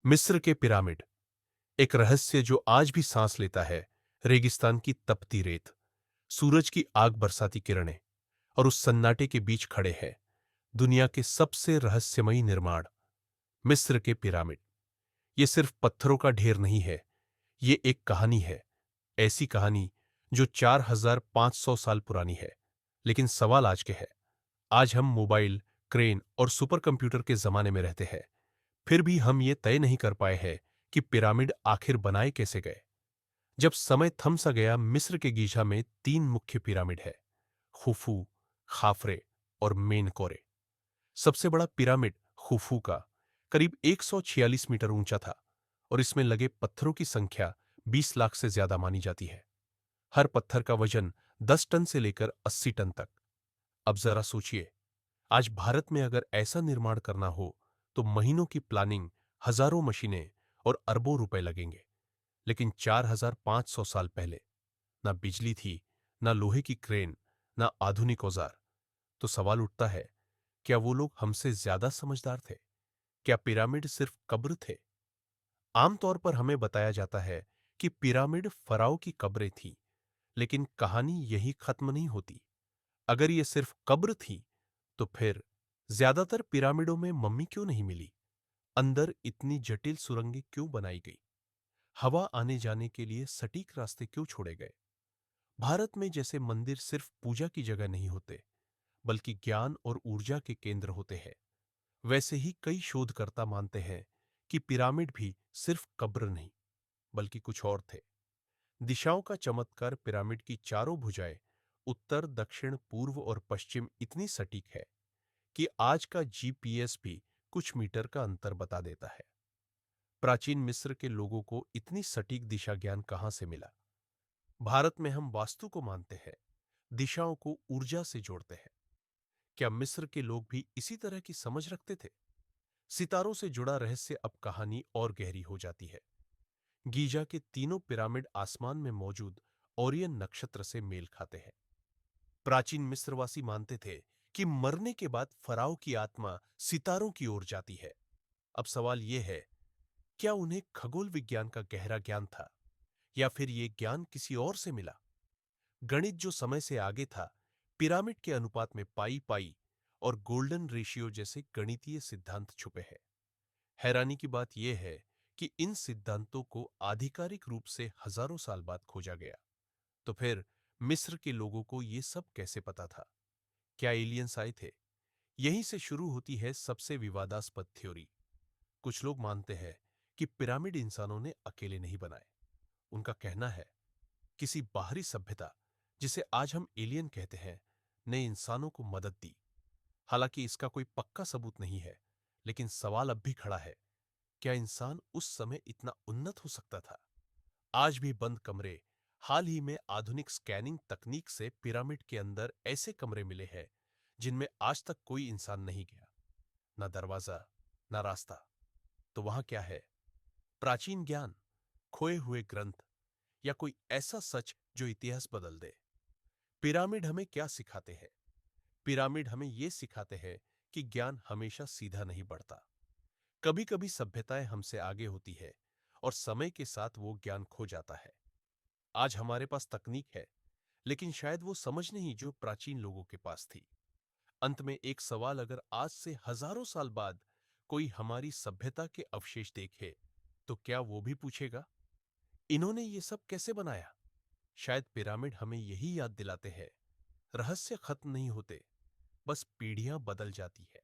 मिस्र के पिरामिड, एक रहस्य जो आज भी सांस लेता है। रेगिस्तान की तपती रेत, सूरज की आग बरसाती किरणें, और उस सन्नाटे के बीच खड़े हैं दुनिया के सबसे रहस्यमयी निर्माण, मिस्र के पिरामिड। ये सिर्फ पत्थरों का ढेर नहीं है, ये एक कहानी है। ऐसी कहानी जो 4500 साल पुरानी है। लेकिन सवाल आज के है। आज हम मोबाइल, क्रेन और सुपर कंप्यूटर के जमाने में रहते हैं। फिर भी हम ये तय नहीं कर पाए हैं कि पिरामिड आखिर बनाए कैसे गए। जब समय थम सा गया, मिस्र के गीजा में 3 मुख्य पिरामिड है: खुफू, खाफरे और मेनकोरे। सबसे बड़ा पिरामिड खुफू का करीब 146 मीटर ऊंचा था, और इसमें लगे पत्थरों की संख्या 20 लाख से ज्यादा मानी जाती है। हर पत्थर का वजन 10 टन से लेकर 80 टन तक। अब जरा सोचिए, आज भारत में अगर ऐसा निर्माण करना हो तो महीनों की प्लानिंग, हजारों मशीनें और अरबों रुपए लगेंगे। लेकिन 4500 साल पहले ना बिजली थी, ना लोहे की क्रेन, ना आधुनिक औजार। तो सवाल उठता है, क्या वो लोग हमसे ज्यादा समझदार थे? क्या पिरामिड सिर्फ कब्र थे? आमतौर पर हमें बताया जाता है कि पिरामिड फराओ की कब्रें थीं, लेकिन कहानी यही खत्म नहीं होती। अगर ये सिर्फ कब्र थी, तो फिर ज्यादातर पिरामिडों में मम्मी क्यों नहीं मिली? अंदर इतनी जटिल सुरंगें क्यों बनाई गई? हवा आने जाने के लिए सटीक रास्ते क्यों छोड़े गए? भारत में जैसे मंदिर सिर्फ पूजा की जगह नहीं होते, बल्कि ज्ञान और ऊर्जा के केंद्र होते हैं, वैसे ही कई शोधकर्ता मानते हैं कि पिरामिड भी सिर्फ कब्र नहीं, बल्कि कुछ और थे। दिशाओं का चमत्कार, पिरामिड की चारों भुजाएं उत्तर, दक्षिण, पूर्व और पश्चिम इतनी सटीक है कि आज का जीपीएस भी कुछ मीटर का अंतर बता देता है। प्राचीन मिस्र के लोगों को इतनी सटीक दिशा ज्ञान कहां से मिला? भारत में हम वास्तु को मानते हैं, दिशाओं को ऊर्जा से जोड़ते हैं। क्या मिस्र के लोग भी इसी तरह की समझ रखते थे? सितारों से जुड़ा रहस्य, अब कहानी और गहरी हो जाती है। गीजा के तीनों पिरामिड आसमान में मौजूद ओरियन नक्षत्र से मेल खाते हैं। प्राचीन मिस्रवासी मानते थे कि मरने के बाद फराओ की आत्मा सितारों की ओर जाती है। अब सवाल यह है, क्या उन्हें खगोल विज्ञान का गहरा ज्ञान था, या फिर यह ज्ञान किसी और से मिला? गणित जो समय से आगे था, पिरामिड के अनुपात में पाई पाई और गोल्डन रेशियो जैसे गणितीय सिद्धांत छुपे हैं। हैरानी की बात यह है कि इन सिद्धांतों को आधिकारिक रूप से हजारों साल बाद खोजा गया। तो फिर मिस्र के लोगों को यह सब कैसे पता था? क्या एलियंस आए थे? यहीं से शुरू होती है सबसे विवादास्पद थ्योरी। कुछ लोग मानते हैं कि पिरामिड इंसानों ने अकेले नहीं बनाए। उनका कहना है, किसी बाहरी सभ्यता, जिसे आज हम एलियन कहते हैं, ने इंसानों को मदद दी। हालांकि इसका कोई पक्का सबूत नहीं है, लेकिन सवाल अब भी खड़ा है, क्या इंसान उस समय इतना उन्नत हो सकता था? आज भी बंद कमरे, हाल ही में आधुनिक स्कैनिंग तकनीक से पिरामिड के अंदर ऐसे कमरे मिले हैं जिनमें आज तक कोई इंसान नहीं गया। ना दरवाजा, ना रास्ता। तो वहां क्या है? प्राचीन ज्ञान, खोए हुए ग्रंथ, या कोई ऐसा सच जो इतिहास बदल दे? पिरामिड हमें क्या सिखाते हैं? पिरामिड हमें यह सिखाते हैं कि ज्ञान हमेशा सीधा नहीं बढ़ता। कभी कभी सभ्यताएं हमसे आगे होती है, और समय के साथ वो ज्ञान खो जाता है। आज हमारे पास तकनीक है, लेकिन शायद वो समझ नहीं जो प्राचीन लोगों के पास थी। अंत में एक सवाल, अगर आज से हजारों साल बाद कोई हमारी सभ्यता के अवशेष देखे, तो क्या वो भी पूछेगा, इन्होंने ये सब कैसे बनाया? शायद पिरामिड हमें यही याद दिलाते हैं, रहस्य खत्म नहीं होते, बस पीढ़ियां बदल जाती है।